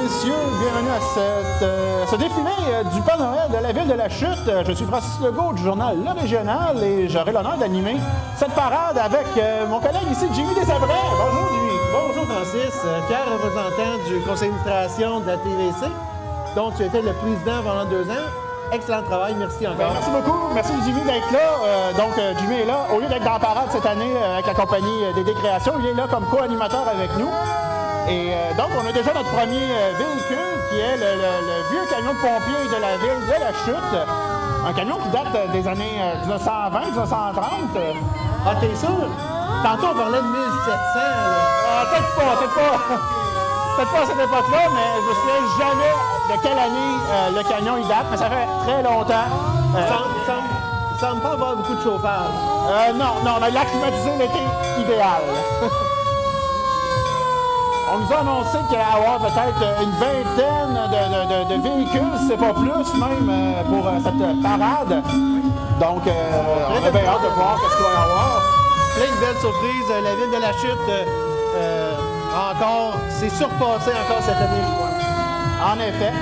messieurs, bienvenue à ce défilé du Père Noël de la ville de la Chute. Je suis Francis Legault du journal Le Régional et j'aurai l'honneur d'animer cette parade avec mon collègue ici, Jimmy Desabrets. Bonjour Jimmy. Bonjour Francis, fier représentant du conseil d'administration de la TVC, dont tu étais le président pendant 2 ans. Excellent travail, merci encore. Merci beaucoup, merci Jimmy d'être là. Jimmy est là, au lieu d'être dans la parade cette année avec la compagnie des Créations, il est là comme co-animateur avec nous. Et donc, on a déjà notre premier véhicule qui est le vieux camion de pompiers de la ville de la Chute. Un camion qui date des années 1920-1930. Ah, t'es sûr? Tantôt, on parlait de 1700. Peut-être pas à cette époque-là, mais je ne sais jamais de quelle année le camion il date, mais ça fait très longtemps. Il semble pas avoir beaucoup de chauffage. Non, on a l'air climatisé l'été idéal. On nous a annoncé qu'il allait y avoir peut-être une vingtaine de véhicules, si c'est pas plus même, pour cette parade. Donc, on a bien hâte de voir ce qu'il va y avoir. Plein de belles surprises. La ville de la Chute, encore, s'est surpassée encore cette année, je crois. En effet.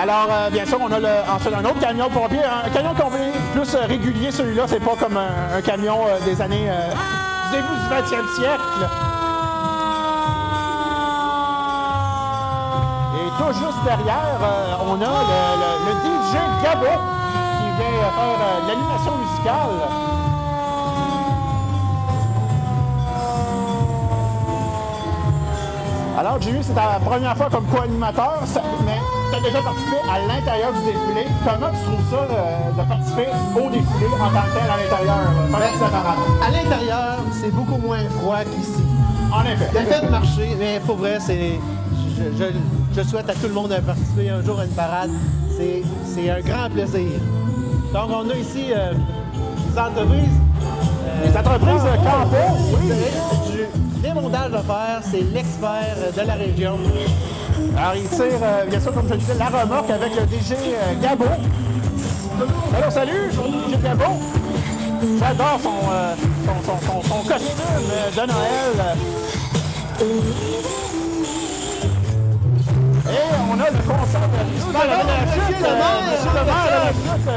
Alors, bien sûr, on a ensuite un autre camion pompier, un camion pompier plus régulier. Celui-là, c'est pas comme un camion des années du début du 20e siècle. Tout juste derrière, on a le DJ Gabo qui vient faire l'animation musicale. Alors, Jimmy, c'est ta première fois comme co-animateur, mais tu as déjà participé à l'intérieur du défilé. Comment tu trouves ça de participer au défilé en tant que tel à l'intérieur? À l'intérieur, c'est beaucoup moins froid qu'ici. En effet. Le fait de marcher, mais pour vrai, c'est... Je souhaite à tout le monde de participer un jour à une parade. C'est un grand plaisir. Donc, on a ici des entreprises. Les entreprises Campo, oui. Du démontage à faire, c'est l'expert de la région. Alors, il tire, bien sûr, comme je disais, la remorque avec le DG Gabo. Alors, salut, DG Gabo. J'adore son costume de Noël. Et on a le concert de Monsieur le maire de la Chute,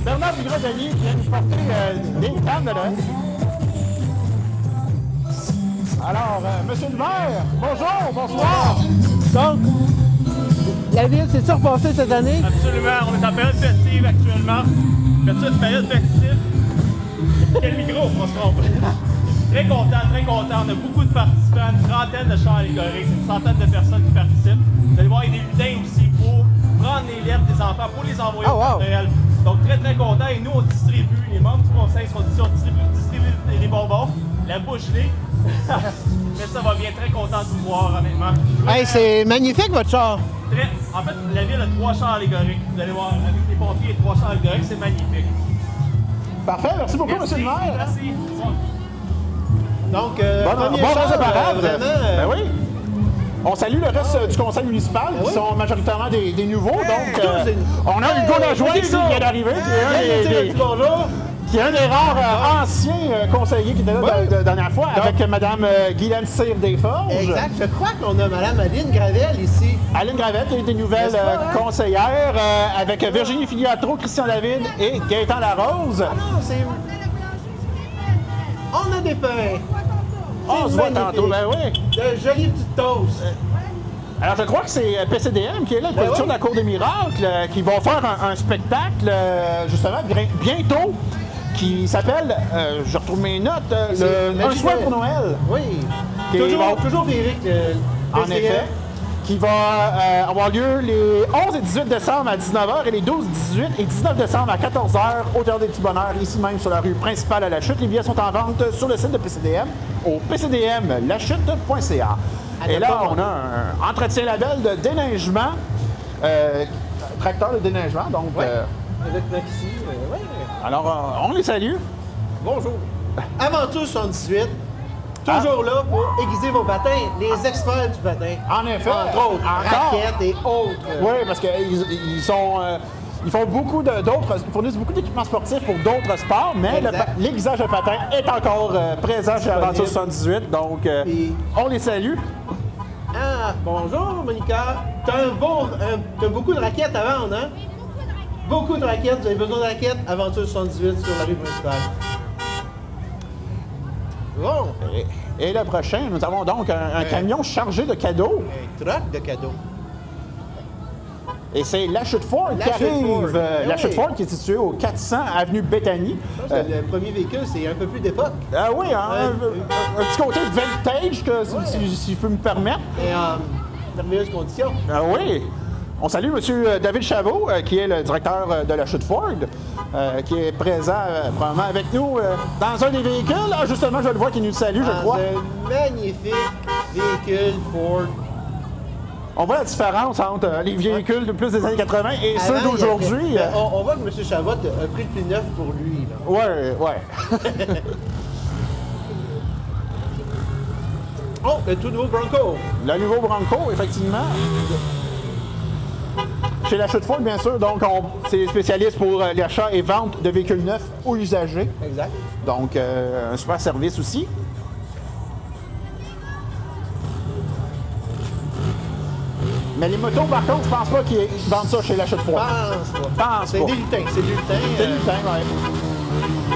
Bernard Vigradelier, qui vient nous porter des cannes de Noël. Alors, Monsieur le maire, bonjour, bonsoir. Donc, la ville s'est surpassée cette année. Absolument, on est en période festive actuellement. Période festive. Quel micro, on se trompe. Très content, très content. On a beaucoup de participants, une trentaine de chars allégoriques, une centaine de personnes qui participent. Vous allez voir, il y a des lutins aussi pour prendre les lettres des enfants, pour les envoyer au Père Noël. Donc très très content. Et nous, on distribue, les membres du conseil sont ici, on distribue les bonbons, la bouche gelée. Mais ça va bien, très content de vous voir, honnêtement. Hey, c'est magnifique votre char. En fait, la ville a 3 chars allégoriques. Vous allez voir, avec les pompiers et 3 chars allégoriques, c'est magnifique. Parfait, merci beaucoup, Merci, Monsieur le maire. Merci. Donc, Bon reste de parade. Ben oui. On salue le reste du conseil municipal, qui sont majoritairement des nouveaux. Donc, on a Hugo Lajoie ici qui vient d'arriver, qui est un des rares anciens conseillers qui était là la dernière fois, avec Mme Guylaine Cyr-Desforges. Exact. Je crois qu'on a Mme Aline Gravel ici. Aline Gravel, qui est des nouvelles conseillères, avec Virginie Filiatro, Christian David et Gaëtan Larose. Ah non, c'est... On a des pains. On se voit tantôt, ben oui. De jolies petites toasts. Alors, je crois que c'est PCDM qui est là, le production de la Cour des Miracles, qui vont faire un spectacle, justement, bientôt, qui s'appelle, je retrouve mes notes, Un soir pour Noël. Oui. Toujours féerique. En effet. Qui va avoir lieu les 11 et 18 décembre à 19h et les 12, 18 et 19 décembre à 14h au Théâtre des Petits Bonheurs, ici même sur la rue principale à La Chute. Les billets sont en vente sur le site de PCDM au pcdmlachute.ca. Et là, on a un entretien label de déneigement, tracteur de déneigement. Donc, avec Maxi. Alors, on les salue. Bonjour. Aventure 78. Toujours là pour aiguiser vos patins, les experts du patin. En effet. Entre autres, raquettes et autres. Oui, parce qu'ils font beaucoup d'autres, ils fournissent beaucoup d'équipements sportifs pour d'autres sports, mais l'aiguisage de patin est encore présent chez Aventure 78, donc on les salue. Ah, bonjour, Monica. T'as beaucoup de raquettes à vendre, hein? Beaucoup de raquettes. Vous avez besoin de raquettes? Aventure 78 sur la rue principale. Bon. Et le prochain, nous avons donc un camion chargé de cadeaux. Un truck de cadeaux. Et c'est La Chute Ford qui La Chute arrive. Ford. La Eh Chute oui. Ford qui est située au 400 avenue Bethany. Le premier véhicule, c'est un peu plus d'époque. Ah oui, hein, un petit côté vintage, si je peux me permettre. Et en merveilleuse condition. Ah oui. On salue M. David Chabot, qui est le directeur de La Chute Ford, qui est présent probablement avec nous dans un des véhicules. Ah, justement, je le vois qui nous salue, je crois. Un magnifique véhicule Ford. On voit la différence entre les véhicules de plus des années 80 et ceux Avant, d'aujourd'hui. il y avait- on voit que M. Chabot a pris le plus neuf pour lui. Là. Ouais. Oh, le tout nouveau Bronco. Le nouveau Bronco, effectivement. Chez La Chute Ford, bien sûr, donc c'est spécialiste pour l'achat et vente de véhicules neufs ou usagers. Exact. Donc, un super service aussi. Mais les motos, par contre, je pense pas qu'ils vendent ça chez La Chute Ford. Pense pas. Pense C'est pas. des lutins. C'est des lutins. C'est du temps, ouais.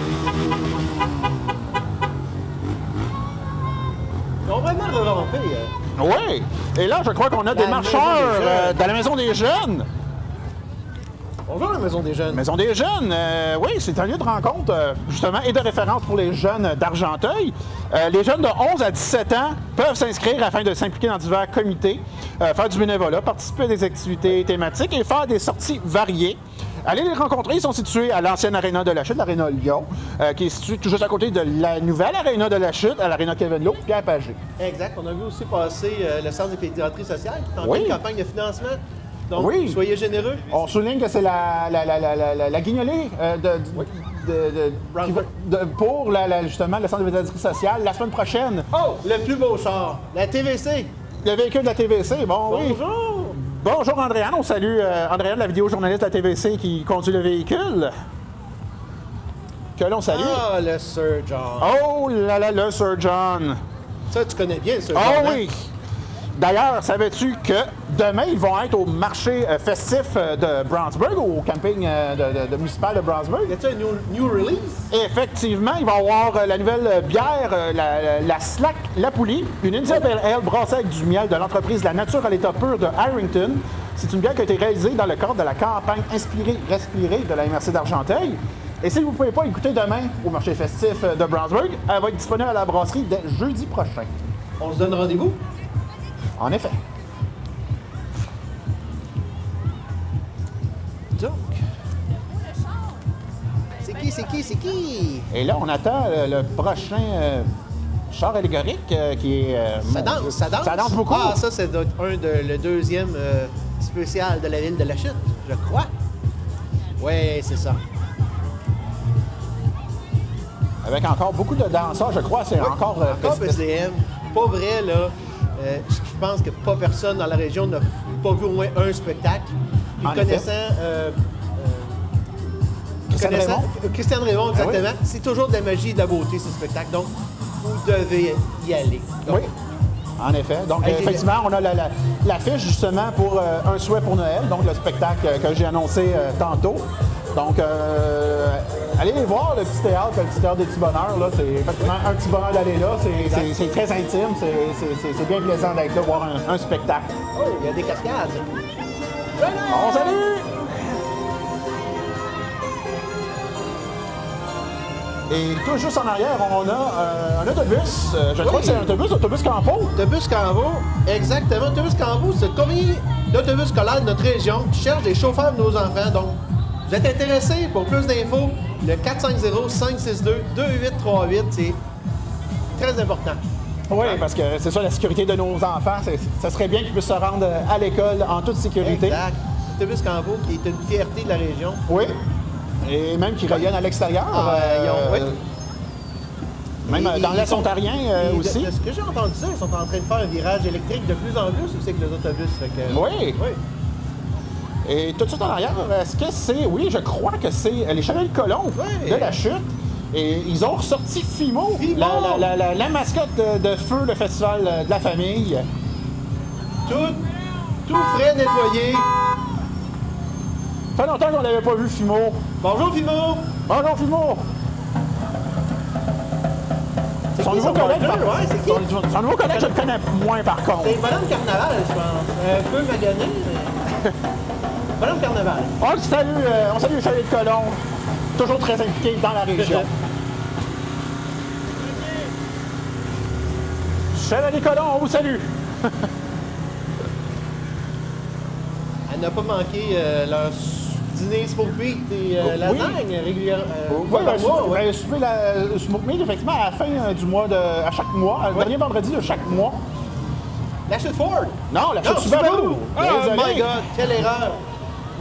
Ils ont vraiment revampé. Oui. Et là, je crois qu'on a des La marcheurs Maison des Jeunes. dans la Maison des Jeunes. Bonjour, la Maison des Jeunes. Maison des Jeunes, oui, c'est un lieu de rencontre, justement, et de référence pour les jeunes d'Argenteuil. Les jeunes de 11 à 17 ans peuvent s'inscrire afin de s'impliquer dans divers comités, faire du bénévolat, participer à des activités thématiques et faire des sorties variées. Allez les rencontrer, ils sont situés à l'ancienne aréna de la Chute, l'aréna Lyon, qui est située tout juste à côté de la nouvelle aréna de la Chute, à l'aréna Kevin Lowe, Pierre Pagé. Exact. On a vu aussi passer le Centre de pédiatrie sociale qui est en Oui. pleine campagne de financement. Donc, Oui. soyez généreux. On souligne que c'est la guignolée pour justement le centre de pédiatrie sociale la semaine prochaine. Oh, le plus beau char, la TVC. Le véhicule de la TVC, bon oui. Bonjour. Bonjour Andréane, on salue Andréane, la vidéo-journaliste de la TVC qui conduit le véhicule. Que l'on salue. Ah, le Sir John. Oh là là, le Sir John. Ça, tu connais bien le Sir Oh John. hein? oui. D'ailleurs, savais-tu que demain, ils vont être au marché festif de Brownsburg, au camping de municipal de Brownsburg? Y a-t-il un new release? Effectivement, il va y avoir la nouvelle bière, la Slack La Poulie, une India Pale Ale brassée avec du miel de l'entreprise La Nature à l'état pur de Harrington. C'est une bière qui a été réalisée dans le cadre de la campagne Inspirer, Respirer de la MRC d'Argenteuil. Et si vous ne pouvez pas écouter demain au marché festif de Brownsburg, elle va être disponible à la brasserie dès jeudi prochain. On se donne rendez-vous? En effet. Donc. C'est qui? Et là, on attend le prochain char allégorique qui est... Ça danse, ça danse. Ça danse beaucoup. Ah, ça, c'est le deuxième spécial de la ville de la Chute, je crois. Oui, c'est ça. Avec encore beaucoup de danseurs, je crois. C'est encore... Encore PCM. Pas vrai, là. Je pense que pas personne dans la région n'a pas vu au moins un spectacle. Puis En connaissant... Christian Raymond, exactement. Ah C'est toujours de la magie et de la beauté, ce spectacle. Donc, vous devez y aller. Donc, Oui, en effet. Donc, Hey, effectivement, on a l'affiche justement pour Un souhait pour Noël, donc le spectacle que j'ai annoncé tantôt. Donc, allez les voir, le petit théâtre des petits bonheurs. Là, c'est effectivement un petit bonheur d'aller là. C'est très intime, c'est bien plaisant d'être là, voir un spectacle. Oh, il y a des cascades. On salue! Et tout juste en arrière, on a un autobus. Je crois que c'est un autobus Campo. Autobus Canvo, exactement. Autobus Canvo, c'est le commis d'autobus scolaire de notre région qui cherche des chauffeurs de nos enfants. Donc, vous êtes intéressés pour plus d'infos, le 450-562-2838, c'est très important. Oui, parce que c'est ça, la sécurité de nos enfants. Ça serait bien qu'ils puissent se rendre à l'école en toute sécurité. Exact. Autobus Canvo qui est une fierté de la région. Oui. Et même qu'ils reviennent à l'extérieur. Oui. Même Et- dans et l'Est ils sont- ontarien et aussi. de ce que j'ai entendu ça, ils sont en train de faire un virage électrique de plus en plus aussi avec les autobus. Fait que, Oui. Et tout de suite en arrière, est-ce que c'est... Oui, je crois que c'est les Chevaliers de Colomb Oui. de la Chute. Et ils ont ressorti Fimo, Fimo! la mascotte de feu, le festival de la famille. Tout frais, nettoyé. Ça fait longtemps qu'on l'avait pas vu, Fimo. Bonjour, Fimo. Bonjour, Fimo. Son nouveau collègue, ouais, c'est qui? son nouveau collègue, je le connais moins par contre. C'est Bonhomme Carnaval, je pense. Un peu magané, mais... Bonhomme Carnaval. On salue Chalet de Colomb, toujours très impliqué dans la région. Chalet de Colomb, on vous salue. Elle n'a pas manqué leur dîner Smoke Meat et lasagne régulièrement. Souper la Smoke Meat, effectivement, à la fin du mois, à chaque mois, le dernier vendredi de chaque mois. La chute Ford? Non, la chute Subaru. Oh my God, quelle erreur!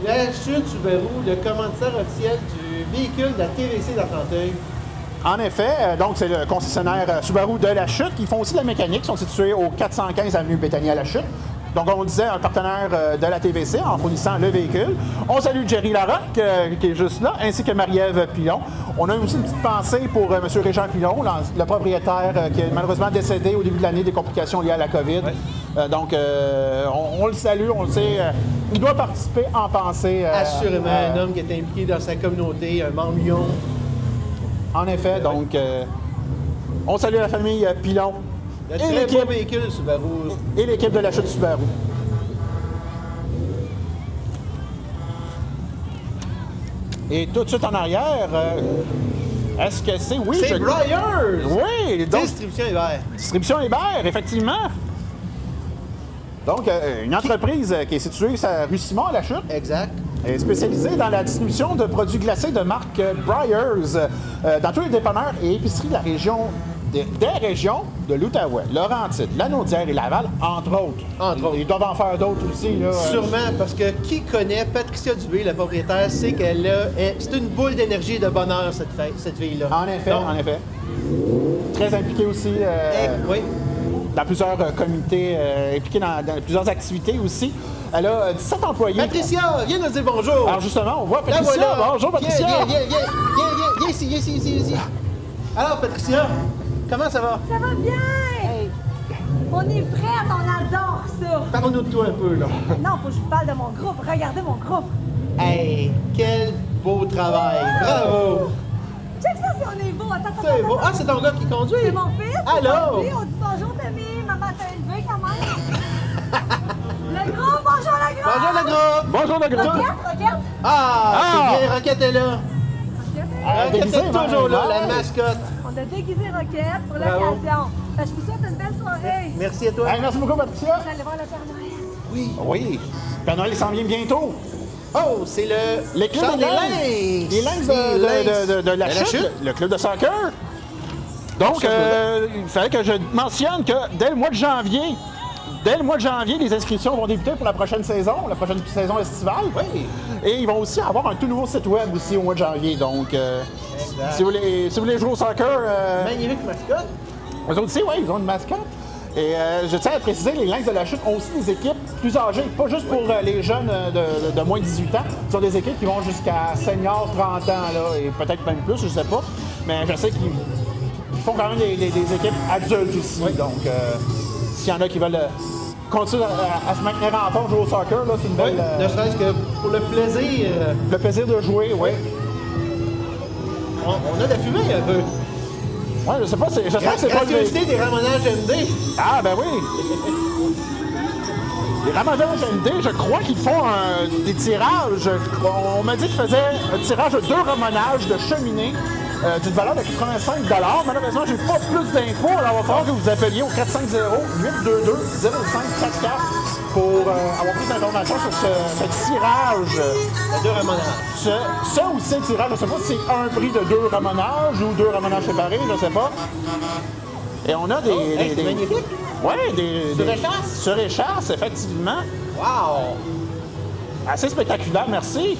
La chute Subaru, le commanditaire officiel du véhicule de la TVC d'Argenteuil. En effet, donc c'est le concessionnaire Subaru de La Chute. Ils font aussi de la mécanique, ils sont situés au 415 avenue Béthanie à La Chute. Donc, on disait un partenaire de la TVC en fournissant le véhicule. On salue Jerry Larocque, qui est juste là, ainsi que Marie-Ève Pilon. On a aussi une petite pensée pour M. Régent Pilon, le propriétaire qui est malheureusement décédé au début de l'année des complications liées à la COVID. Ouais. Donc, on le salue, on le sait. Il doit participer en pensée. Assurément, un homme qui est impliqué dans sa communauté, un membre Lyon. En effet, donc, on salue la famille Pilon. Le très beau véhicule Subaru. Et l'équipe de La Chute Subaru. Et tout de suite en arrière, est-ce que c'est... Oui, c'est Breyers! Oui! Donc, Distribution Hébert. Distribution Hébert, effectivement. Donc, une entreprise qui est située à rue Simon à La Chute. Exact. Est spécialisée dans la distribution de produits glacés de marque Breyers dans tous les dépanneurs et épiceries de la région... Des régions de l'Outaouais, Laurentides, Lanaudière et Laval, entre autres. Ils doivent en faire d'autres aussi. Là, sûrement, parce que qui connaît Patricia Dubé, la propriétaire, sait qu'elle c'est une boule d'énergie et de bonheur, cette fille-là. En effet, donc, en effet. Très impliquée aussi oui. dans plusieurs comités, impliquée dans plusieurs activités aussi. Elle a 17 employés. Patricia, viens nous dire bonjour. Alors justement, on voit Patricia. Voilà. Bonjour, Patricia. Viens ici. Alors, Patricia, comment ça va? Ça va bien! Hey. On est prêts, on adore ça! Parle-nous de toi un peu, là. Non, faut que je vous parle de mon groupe. Regardez mon groupe! Hey, quel beau travail! Bravo! Check ça si on est beau! Attends. C'est beau. Ah, c'est ton gars qui conduit? C'est mon fils! Allô? On dit bonjour, Tommy! Maman t'a élevé quand même! Le groupe! Bonjour, le groupe! Bonjour, le groupe! Bonjour, le groupe! Roquette! C'est bien, Roquette est là! Roquette est toujours là, la mascotte! On a déguisé Roquette pour l'occasion. Je vous souhaite une belle soirée. Merci à toi. Hey, merci beaucoup, Patricia. Vous allez voir le Père Noël. Oui. Oui. Père Noël s'en vient bientôt. Oh, c'est le club des Lynx. Les Lynx de La Chute, le club de soccer. Donc, il fallait que je mentionne que dès le mois de janvier, les inscriptions vont débuter pour la prochaine saison estivale. Oui. Et ils vont aussi avoir un tout nouveau site web aussi au mois de janvier. Donc, si vous voulez jouer au soccer... magnifique mascotte. Eux autres aussi, oui, ils ont une mascotte. Et je tiens à préciser, les Lynx de La Chute ont aussi des équipes plus âgées, pas juste pour les jeunes de moins de 18 ans. Ils ont des équipes qui vont jusqu'à senior 30 ans, là, et peut-être même plus, je sais pas. Mais je sais qu'ils font quand même des équipes adultes aussi. Oui. Donc, s'il y en a qui veulent continuer à se maintenir en forme, jouer au soccer, là, c'est une belle... ne serait-ce que pour le plaisir. Le plaisir de jouer, oui. On a de la fumée un peu. Oui, je sais pas, j'espère que c'est pas... Gracieuseté des Ramonages MD. Ah, ben oui! Les Ramonages MD, je crois qu'ils font des tirages. On m'a dit qu'ils faisaient un tirage de 2 ramonages de cheminée d'une valeur de 85 $. Malheureusement, j'ai pas plus d'infos. Alors, il va falloir que vous appeliez au 450-822-0544 pour avoir plus d'informations sur ce tirage. De 2 ramonages. Ça ou c'est un tirage, je sais pas si c'est un prix de 2 ramonages ou 2 ramonages séparés, je sais pas. Et on a des... c'est magnifique. Oui, des... Sur-échasse? Sur-échasse, effectivement. Wow! Assez spectaculaire, merci. Je suis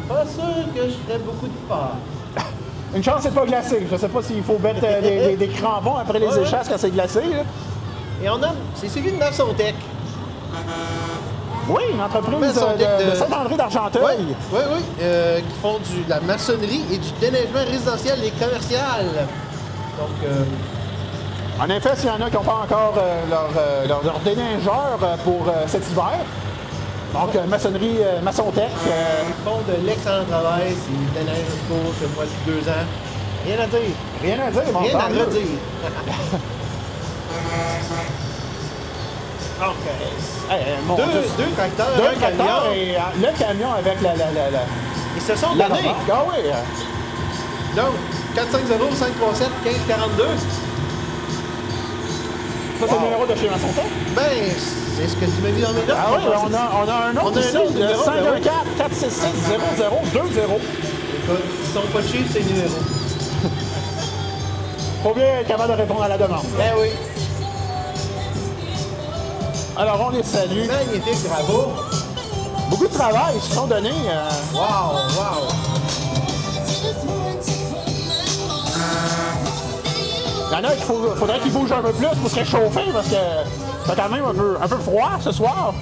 pas sûr que je ferais beaucoup de peur. Une chance, c'est pas glacé. Je sais pas s'il faut mettre des crampons après les échasses quand c'est glacé. Là. Et on a... C'est celui de Maçontech. Oui, une entreprise de Saint-André d'Argenteuil. Oui, qui font de la maçonnerie et du déneigement résidentiel et commercial. Donc, En effet, s'il y en a qui n'ont pas encore leur déneigeur pour cet hiver, donc maçonnerie, Maçontech. Ils font de l'excellent travail, c'est déneige pour ce mois de 2 ans. Rien à dire. Rien à dire, mon Rien à frère. redire. Donc, mon Dieu. Deux tracteurs, Deux un tracteurs camion. et le camion avec la Ils se sont la donnés. remorque. Ah oui. Donc, 450-537-1542. Ça, c'est le numéro de chez Maçontech. Ben, c'est ce que tu m'as dit dans mes notes. Ah oui, on a un autre ici, autre le numéro, 514-466-0020. Écoute, ils sont pas cheap, ces numéros. Faut bien être capable de répondre à la demande. Ben oui. Alors, on les salue. Magnifique, bravo. Beaucoup de travail, ils se sont donnés. Wow, wow. Il y en a qu'il faudrait qu'ils bougent un peu plus pour se réchauffer parce que c'est quand même un peu froid ce soir.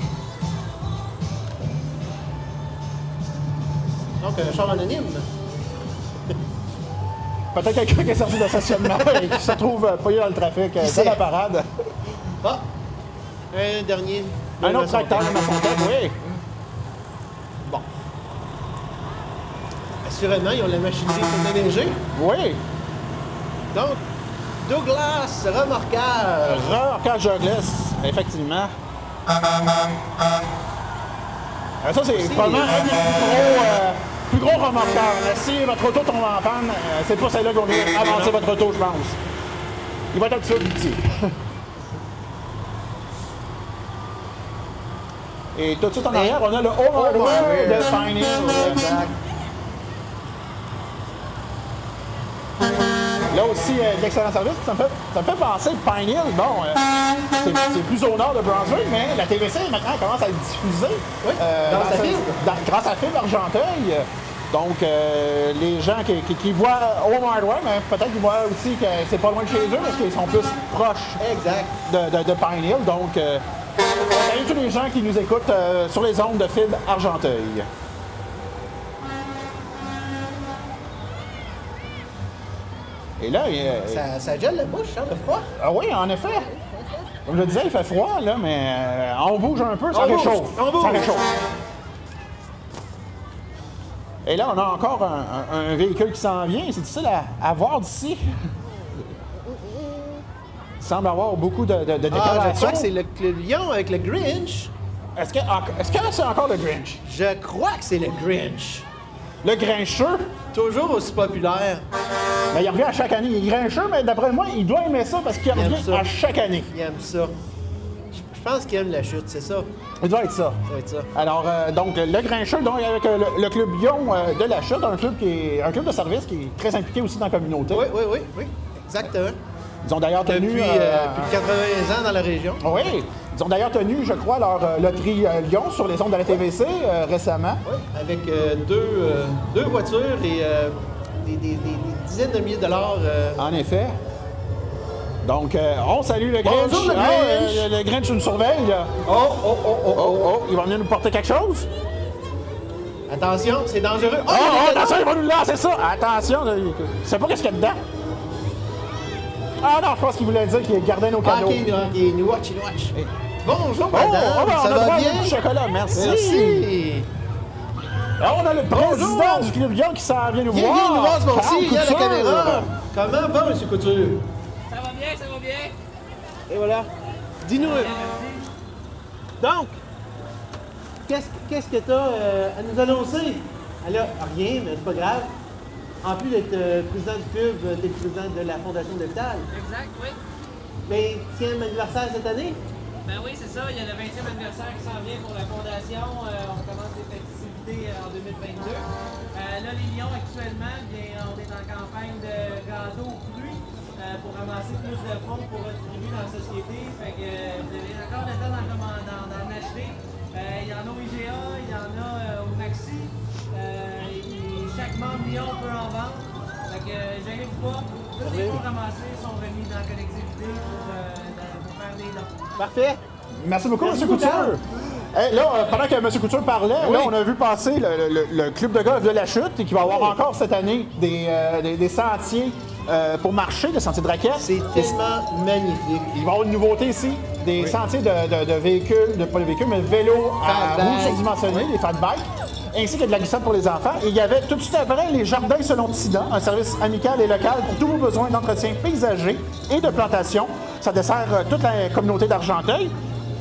Donc, un char anonyme. Peut-être quelqu'un qui est sorti de stationnement et qui se trouve payé dans le trafic de sait? la parade. Ah, un dernier. Un autre tracteur de Maçontech, oui. Bon. Assurément, ils ont la machinerie pour déneiger. Oui. Donc, Douglas, remorquage. Remorquage de glace, effectivement. Ça, c'est probablement un des plus gros remorqueurs. Si votre auto tombe en panne, c'est pas celle-là qu'on doit avancer votre auto, je pense. Il va être un petit peu plus petit. Et tout de suite en arrière, on a le Hardware de Pine Hill. Là aussi, d'excellent service. Ça me fait penser que Pine Hill, bon, c'est plus au nord de Brunswick, mais la TVC maintenant commence à le diffuser. Oui, grâce à Fibre. Grâce à Fibre Argenteuil. Donc, les gens qui voient Home Hardware, mais peut-être qu'ils voient aussi que c'est pas loin de chez eux parce qu'ils sont plus proches Exact. de Pine Hill. Donc, salut tous les gens qui nous écoutent sur les ondes de Fibre Argenteuil. Et là, Ça gèle la bouche, hein, le froid. ah oui, en effet. Comme je le disais, il fait froid, là, mais on bouge un peu, ça On bouge, réchauffe. on bouge. Ça réchauffe. Et là, on a encore un véhicule qui s'en vient. C'est difficile à voir d'ici. Il semble avoir beaucoup de Ah, je décorations. crois que c'est le lion avec le Grinch. Est-ce que c'est encore le Grinch? Je crois que c'est le Grinch. Le Grincheux? Toujours aussi populaire. Ben, il revient à chaque année. Il est Grincheux, mais d'après moi, il doit aimer ça parce qu'il Il aime revient ça. à chaque année. Il aime ça. Je pense qu'il aime la chute, c'est ça. Il doit être ça. Ça va être ça. Alors, donc, le Grincheux, donc, avec le club Lyon de la Chute, un club de service qui est très impliqué aussi dans la communauté. Oui, exactement. Ils ont d'ailleurs tenu... Depuis plus de 80 ans dans la région. Oui, ils ont d'ailleurs tenu, je crois, leur loterie Lyon sur les ondes de la TVC récemment. Oui, avec deux voitures et des dizaines de milliers de dollars. En effet. Donc, on salue le Grinch. Bonjour, le Grinch. Le Grinch nous surveille, là. Oh, il va venir nous porter quelque chose? Attention, c'est dangereux. Oh, attention, il va nous lancer ça! Attention, là, je sais pas qu'est-ce qu'il y a dedans. Ah non, je pense qu'il voulait dire qu'il gardait nos cadeaux. Ok, nous watch. Bonjour, Oh, madame, on a ça le va droit à bien? du chocolat, merci. Merci. Alors, on a le président Bonjour. du Club Lyon qui s'en vient nous voir. Viens nous voir ce Carl bon-ci, il y a la Couture. caméra. Comment va, M. Couture? Ça va bien, ça va bien. Et voilà. Dis-nous. Donc, qu'est-ce que tu as à nous annoncer? Elle a rien, mais c'est pas grave. En plus d'être président du club, tu es le président de la Fondation d'Hôpital. Exact, oui. Mais tiens, anniversaire cette année? Ben oui, c'est ça. Il y a le 20e anniversaire qui s'en vient pour la Fondation. On commence les festivités en 2022. Là, les Lions, actuellement, bien, on est en campagne de gâteaux aux fruits pour ramasser plus de fonds pour redistribuer dans la société. Fait que vous avez encore le temps d'en acheter. Il y en a au IGA, il y en a au Maxi. Et chaque membre Lyon peut en vendre. Fait que gênez-vous pas. Tous les fonds ramassés sont remis dans la collectivité pour faire des dons. Parfait. Merci beaucoup, Merci M. beaucoup, Couture. Hey, là, pendant que M. Couture parlait, Oui. là, on a vu passer le club de golf de la Chute et qui va avoir encore cette année des sentiers pour marcher, le sentier de raquette. C'est tellement magnifique. Il va y avoir une nouveauté ici, des sentiers de véhicules, pas de véhicules, mais de vélos à Fat roues bike. surdimensionnés, des fat bikes, ainsi que de la glissade pour les enfants. Et il y avait tout de suite après les Jardins selon Tina, un service amical et local pour tous vos besoins d'entretien paysager et de plantation. Ça dessert toute la communauté d'Argenteuil,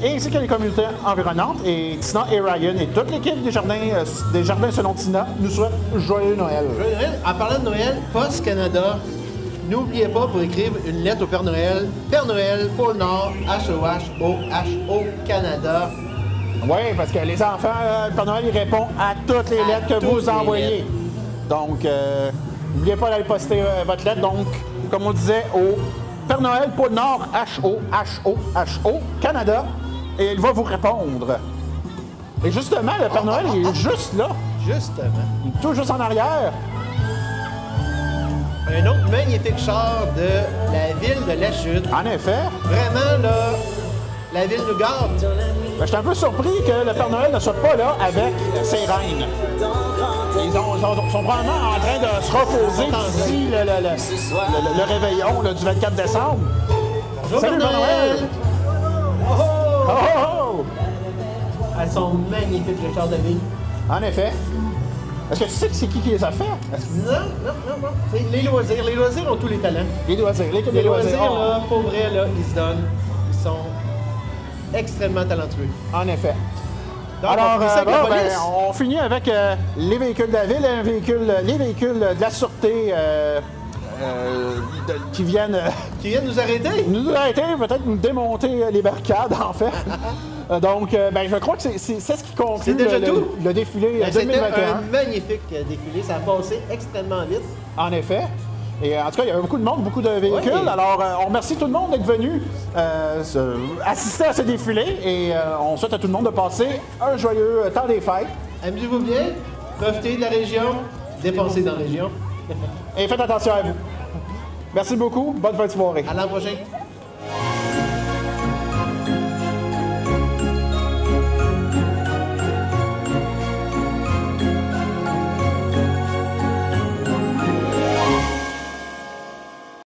ainsi que les communautés environnantes. Et Tina et Ryan et toute l'équipe des Jardins selon Tina nous souhaitent joyeux Noël. Joyeux Noël. En parlant de Noël, Poste Canada, n'oubliez pas pour écrire une lettre au Père Noël. Père Noël, Pôle Nord, HOHOHO Canada. Oui, parce que les enfants, le Père Noël, il répond à toutes les lettres que vous toutes les envoyez. Donc, n'oubliez pas d'aller poster votre lettre. Donc, comme on disait, au Père Noël, Pôle Nord, HOHOHO Canada, et il va vous répondre. Et justement, le Père Noël, il est juste là. Justement. Il est tout juste en arrière. Un autre magnifique char de la ville de La Chute. En effet, Vraiment, là, la ville nous garde. je suis un peu surpris que le Père Noël ne soit pas là avec ses reines. Ils sont probablement en train de se reposer d'ici le réveillon là, du 24 décembre. Bonjour, Salut, Père Père Noël! Oh, oh, Oh, oh. oh, oh! Elles sont magnifiques, les chars de ville. En effet. Est-ce que tu sais que c'est qui les a fait? Non, non, non, non. C'est les loisirs. Les loisirs ont tous les talents. Les loisirs, l'équipe Les des loisirs. loisirs, là, pour vrai, là, ils se donnent. Ils sont extrêmement talentueux. En effet. Donc, Alors, on finit ça avec la police. on finit avec les véhicules de la ville, les véhicules de la sûreté qui viennent Qui viennent nous arrêter. nous arrêter, peut-être nous démonter les barricades, en fait. Donc, je crois que c'est ce qui conclut C'est déjà tout? le défilé Ben, C'était 2021. un magnifique défilé. Ça a passé extrêmement vite. En effet. Et en tout cas, il y avait beaucoup de monde, beaucoup de véhicules. Oui. Alors, on remercie tout le monde d'être venu assister à ce défilé. Et on souhaite à tout le monde de passer un joyeux temps des fêtes. Amusez-vous bien. Profitez de la région. Dépensez dans la région. Et faites attention à vous. Merci beaucoup. Bonne fin de soirée. À l'an prochain.